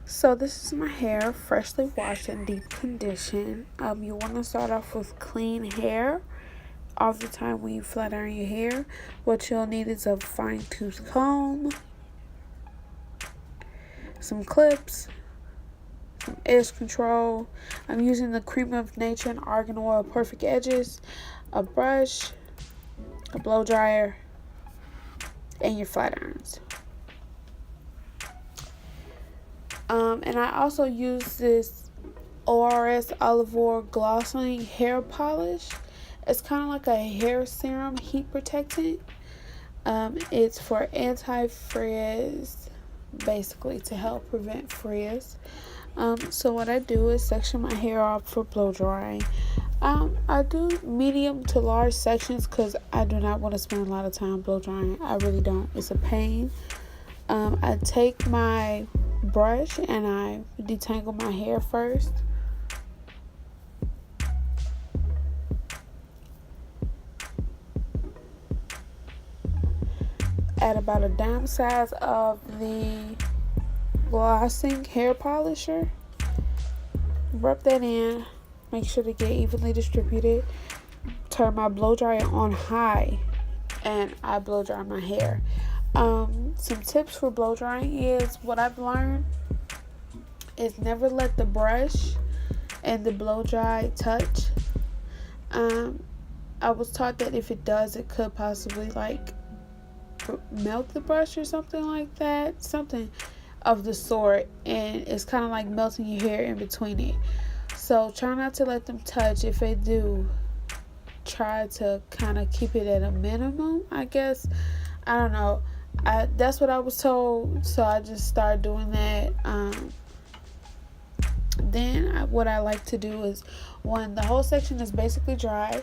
So this is my hair, freshly washed and deep conditioned. You want to start off with clean hair. All the time when you flat iron your hair, what you'll need is a fine tooth comb, some clips, some edge control. I'm using the Cream of Nature and Argan Oil Perfect Edges, a brush, a blow dryer, and your flat irons. And I also use this ORS Olive Oil Glossing Hair Polish. It's kind of like a hair serum heat protectant. It's for anti-frizz, basically to help prevent frizz. So what I do is section my hair off for blow drying. I do medium to large sections because I do not want to spend a lot of time blow drying. I really don't. It's a pain. I take my brush and I detangle my hair first. Add about a dime size of the glossing hair polisher. Rub that in. Make sure to get evenly distributed. Turn my blow dryer on high and I blow dry my hair. Some tips for blow drying is what I've learned is never let the brush and the blow dry touch. I was taught that if it does, it could possibly melt the brush or something like that, something of the sort, and it's kind of like melting your hair in between it. So try not to let them touch. If they do, try to kind of keep it at a minimum, I guess. I don't know. That's what I was told, so I just started doing that. Then what I like to do is when the whole section is basically dry,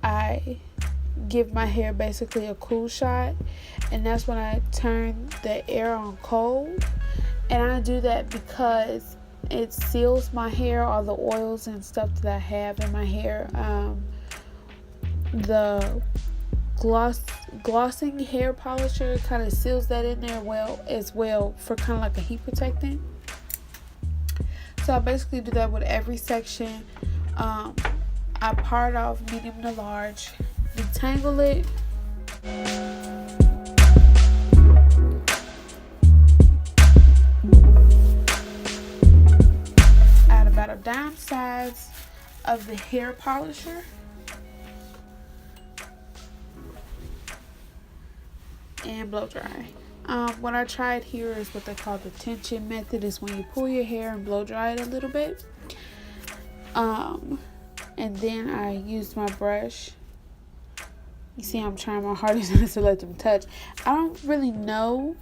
I give my hair basically a cool shot, and that's when I turn the air on cold. And I do that because it seals my hair, all the oils and stuff that I have in my hair. The glossing hair polisher kind of seals that in there as well for kind of like a heat protectant. So I basically do that with every section. I part off medium to large, detangle it, add about a dime size of the hair polisher, and blow dry. What I tried here is what they call the tension method. Is when you pull your hair and blow dry it a little bit. And then I used my brush. You see, I'm trying my hardest not to let them touch. I don't really know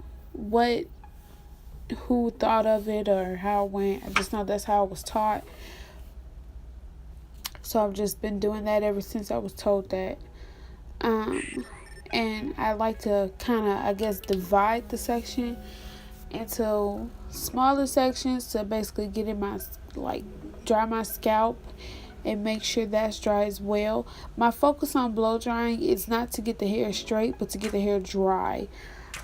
who thought of it or how it went. I just know that's how I was taught. So I've just been doing that ever since I was told that. And I like to kind of, I guess, divide the section into smaller sections to basically get in my, dry my scalp and make sure that's dry as well. My focus on blow drying is not to get the hair straight, but to get the hair dry.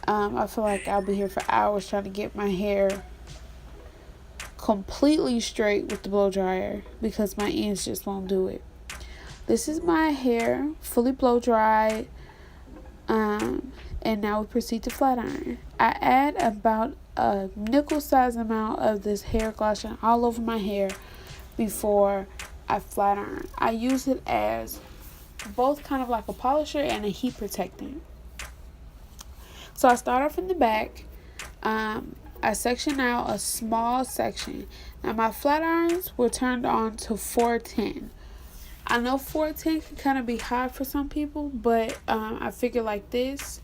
I feel like I'll be here for hours trying to get my hair completely straight with the blow dryer because my ends just won't do it. This is my hair fully blow dried. And now we proceed to flat iron. I add about a nickel size amount of this hair glossing all over my hair before I flat iron. I use it as both kind of like a polisher and a heat protectant. So I start off in the back. I section out a small section. Now my flat irons were turned on to 410. I know 410 can kind of be high for some people, but I figure like this,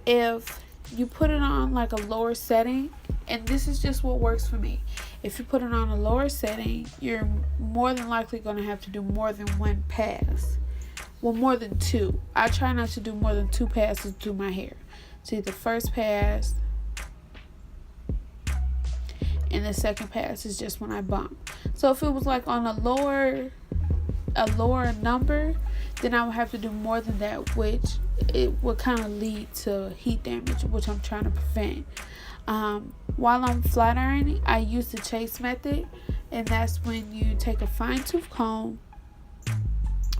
if you put it on like a lower setting, and this is just what works for me. If you put it on a lower setting, you're more than likely going to have to do more than one pass. Well, more than two. I try not to do more than two passes to my hair. See, the first pass and the second pass is just when I bump. So if it was like on a lower number, then I would have to do more than that, which it would kind of lead to heat damage, which I'm trying to prevent. While I'm flat ironing, I use the chase method, and that's when you take a fine tooth comb.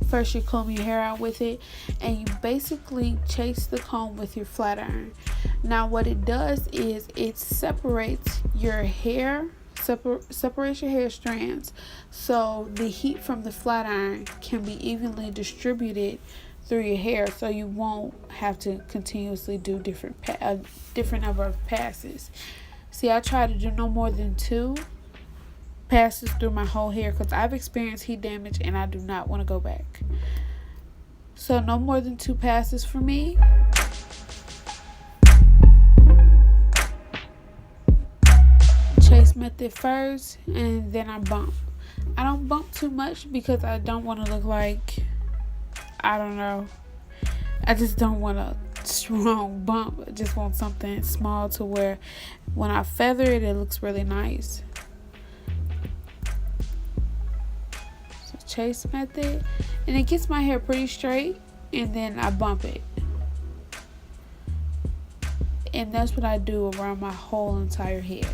First, you comb your hair out with it, and you basically chase the comb with your flat iron. Now, what it does is it separates your hair, separates your hair strands, so the heat from the flat iron can be evenly distributed through your hair, so you won't have to continuously do different number of passes. See, I try to do no more than 2 passes through my whole hair because I've experienced heat damage and I do not want to go back. So no more than 2 passes for me. Chase method first, and then I bump. I don't bump too much because I don't want to look like, I don't know, I just don't want a strong bump. I just want something small to where when I feather it, it looks really nice. So chase method, and it gets my hair pretty straight, and then I bump it. And that's what I do around my whole entire head.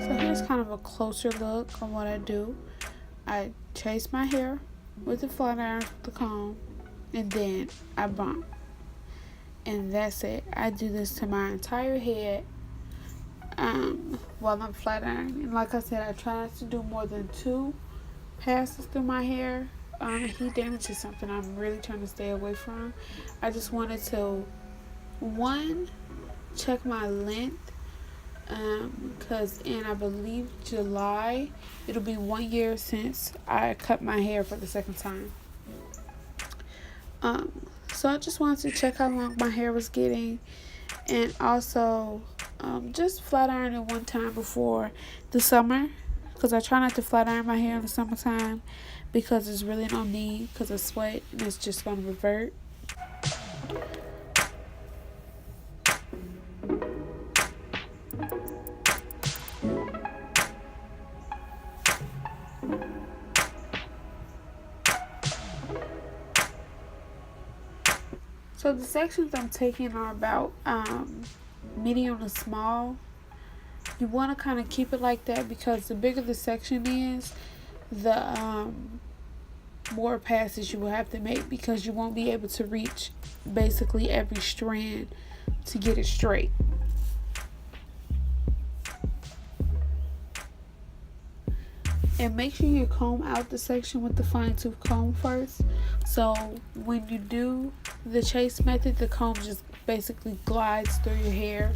So here's kind of a closer look on what I do. I chase my hair with the flat iron with the comb, and then I bump. And that's it. I do this to my entire head while I'm flat ironing. And like I said, I try not to do more than 2 passes through my hair. Heat damage is something I'm really trying to stay away from. I just wanted to, one, check my length, because in, I believe, July, it'll be 1 year since I cut my hair for the second time. So I just wanted to check how long my hair was getting, and also just flat iron it one time before the summer, because I try not to flat iron my hair in the summertime because there's really no need, because of sweat, and it's just going to revert. So the sections I'm taking are about medium to small. You want to kind of keep it like that because the bigger the section is, the more passes you will have to make, because you won't be able to reach basically every strand to get it straight. And make sure you comb out the section with the fine tooth comb first. So when you do the chase method, the comb just basically glides through your hair.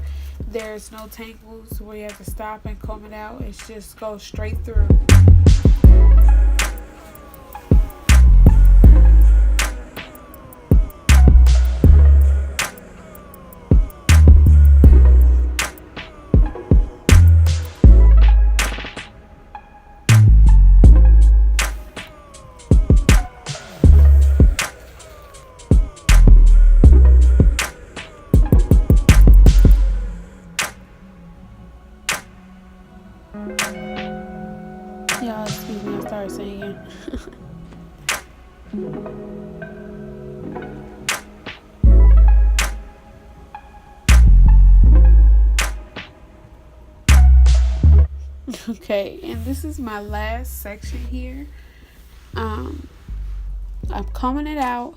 There's no tangles where you have to stop and comb it out. It just goes straight through. Y'all, excuse me, I started singing. Okay, and this is my last section here. I'm combing it out,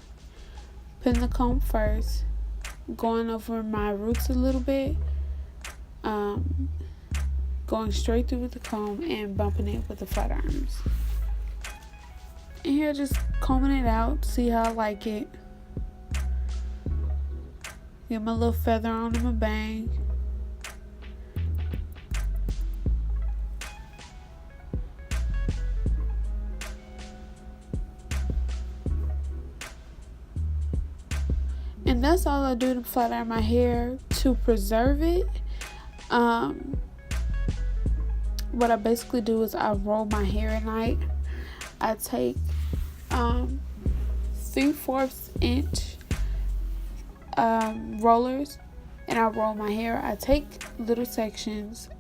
putting the comb first, going over my roots a little bit, going straight through with the comb and bumping it with the flat irons. And here, just combing it out, see how I like it. Get my little feather on my bang. And that's all I do to flat iron my hair to preserve it. what I basically do is I roll my hair at night. I take 3/4 inch rollers, and I roll my hair. I take little sections,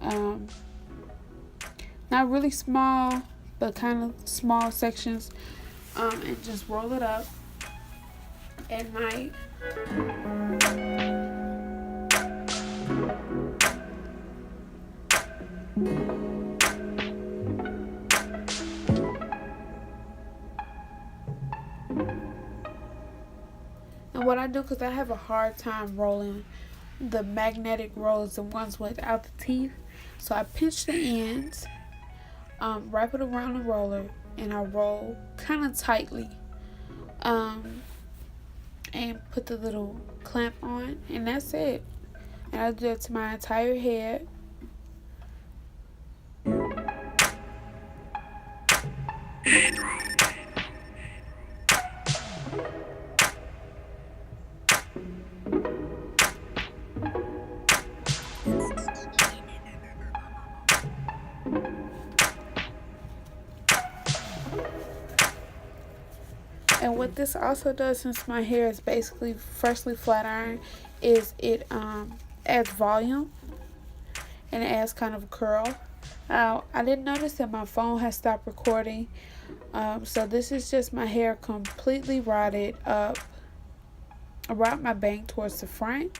not really small, but kind of small sections, and just roll it up at night. And what I do, because I have a hard time rolling the magnetic rollers, the ones without the teeth, so I pinch the ends, wrap it around the roller, and I roll kind of tightly, and put the little clamp on, and that's it. And I do that to my entire head. And what this also does, since my hair is basically freshly flat ironed, is it adds volume, and it adds kind of a curl. Now, I didn't notice that my phone has stopped recording, so this is just my hair completely rotted up around my bank towards the front.